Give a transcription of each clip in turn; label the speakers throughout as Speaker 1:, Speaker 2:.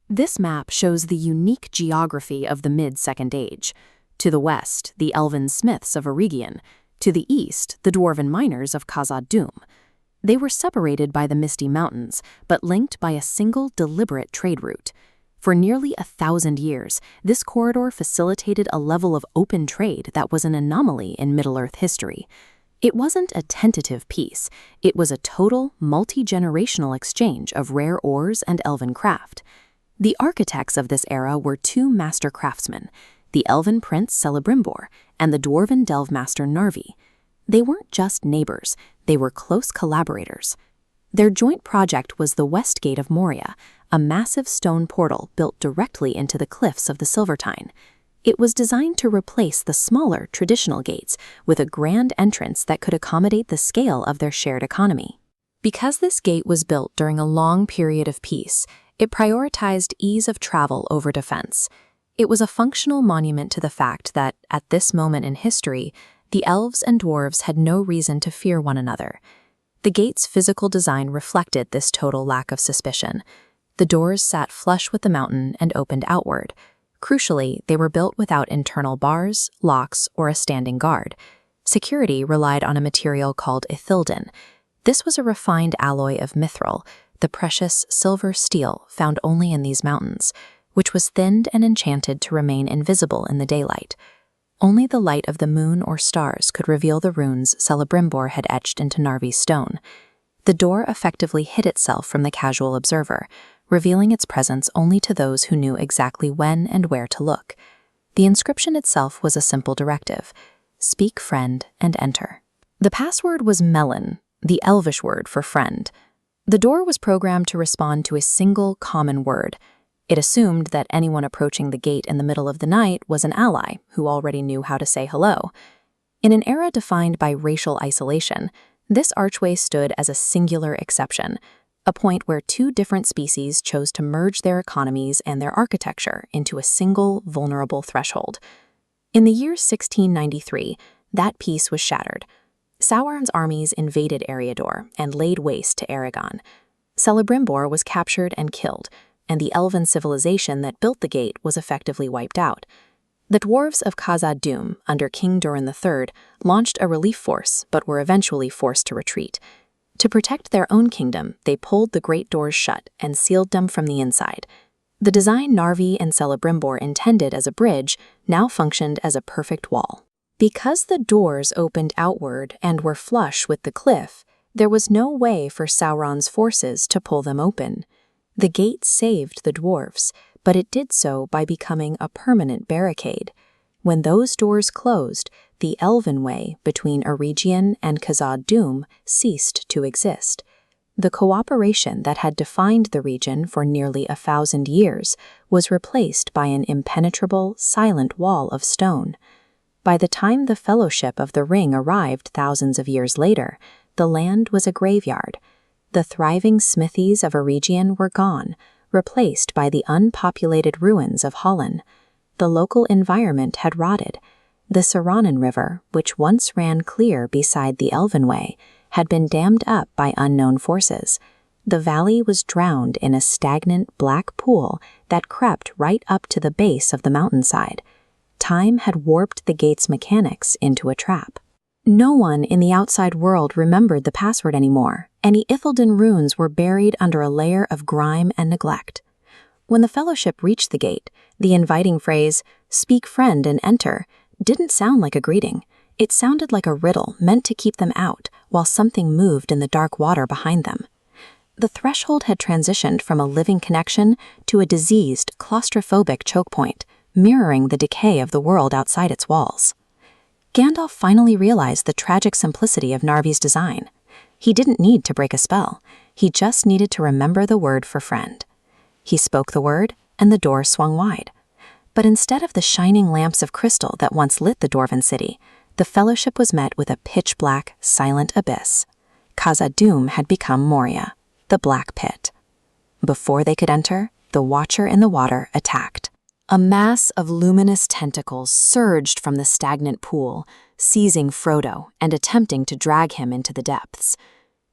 Speaker 1: This map shows the unique geography of the mid-Second Age. To the west, the elven smiths of Eregion. To the east, the dwarven miners of Khazad-dûm. They were separated by the Misty Mountains, but linked by a single deliberate trade route. For nearly 1,000 years, this corridor facilitated a level of open trade that was an anomaly in Middle-earth history. It wasn't a tentative peace, it was a total, multi-generational exchange of rare ores and elven craft. The architects of this era were two master craftsmen, the elven prince Celebrimbor and the dwarven delve master Narvi. They weren't just neighbors, they were close collaborators. Their joint project was the West-gate of Moria, a massive stone portal built directly into the cliffs of the Silvertine. It was designed to replace the smaller traditional gates with a grand entrance that could accommodate the scale of their shared economy. Because this gate was built during a long period of peace, it prioritized ease of travel over defense. It was a functional monument to the fact that, at this moment in history, the elves and dwarves had no reason to fear one another. The gate's physical design reflected this total lack of suspicion. The doors sat flush with the mountain and opened outward. Crucially, they were built without internal bars, locks, or a standing guard. Security relied on a material called Ithildin. This was a refined alloy of mithril, the precious silver steel found only in these mountains, which was thinned and enchanted to remain invisible in the daylight. Only the light of the moon or stars could reveal the runes Celebrimbor had etched into Narvi's stone. The door effectively hid itself from the casual observer, revealing its presence only to those who knew exactly when and where to look. The inscription itself was a simple directive: speak friend and enter. The password was melon, the elvish word for friend. The door was programmed to respond to a single common word. It assumed that anyone approaching the gate in the middle of the night was an ally who already knew how to say hello. In an era defined by racial isolation, this archway stood as a singular exception, a point where two different species chose to merge their economies and their architecture into a single, vulnerable threshold. In the year 1693, that peace was shattered. Sauron's armies invaded Eriador and laid waste to Eregion. Celebrimbor was captured and killed, and the elven civilization that built the gate was effectively wiped out. The dwarves of Khazad-dûm, under King Durin III, launched a relief force but were eventually forced to retreat. To protect their own kingdom, they pulled the great doors shut and sealed them from the inside. The design Narvi and Celebrimbor intended as a bridge now functioned as a perfect wall. Because the doors opened outward and were flush with the cliff, there was no way for Sauron's forces to pull them open. The gate saved the dwarves, but it did so by becoming a permanent barricade. When those doors closed, the elven way between Eregion and Khazad-dûm ceased to exist. The cooperation that had defined the region for nearly 1,000 years was replaced by an impenetrable, silent wall of stone. By the time the Fellowship of the Ring arrived thousands of years later, the land was a graveyard. The thriving smithies of Eregion were gone, replaced by the unpopulated ruins of Holland. The local environment had rotted. The Sauron River, which once ran clear beside the Elven Way, had been dammed up by unknown forces. The valley was drowned in a stagnant black pool that crept right up to the base of the mountainside. Time had warped the gate's mechanics into a trap. No one in the outside world remembered the password anymore, and the Ithildin runes were buried under a layer of grime and neglect. When the Fellowship reached the gate, the inviting phrase, "Speak friend and enter," didn't sound like a greeting. It sounded like a riddle meant to keep them out while something moved in the dark water behind them. The threshold had transitioned from a living connection to a diseased, claustrophobic choke point, mirroring the decay of the world outside its walls. Gandalf finally realized the tragic simplicity of Narvi's design. He didn't need to break a spell. He just needed to remember the word for friend. He spoke the word, and the door swung wide. But instead of the shining lamps of crystal that once lit the Dwarven city, the Fellowship was met with a pitch-black, silent abyss. Khazad-dûm had become Moria, the Black Pit. Before they could enter, the Watcher in the water attacked. A mass of luminous tentacles surged from the stagnant pool, seizing Frodo and attempting to drag him into the depths.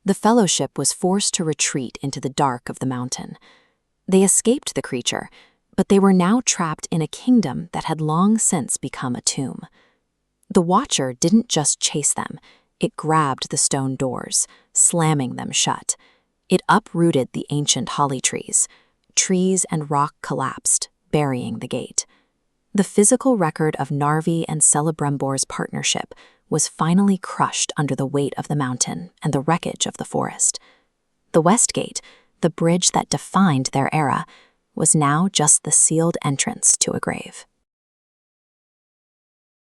Speaker 1: The Fellowship was forced to retreat into the dark of the mountain. They escaped the creature, but they were now trapped in a kingdom that had long since become a tomb. The Watcher didn't just chase them, it grabbed the stone doors, slamming them shut. It uprooted the ancient holly trees. Trees and rock collapsed, burying the gate. The physical record of Narvi and Celebrembor's partnership was finally crushed under the weight of the mountain and the wreckage of the forest. The West-gate, the bridge that defined their era, was now just the sealed entrance to a grave.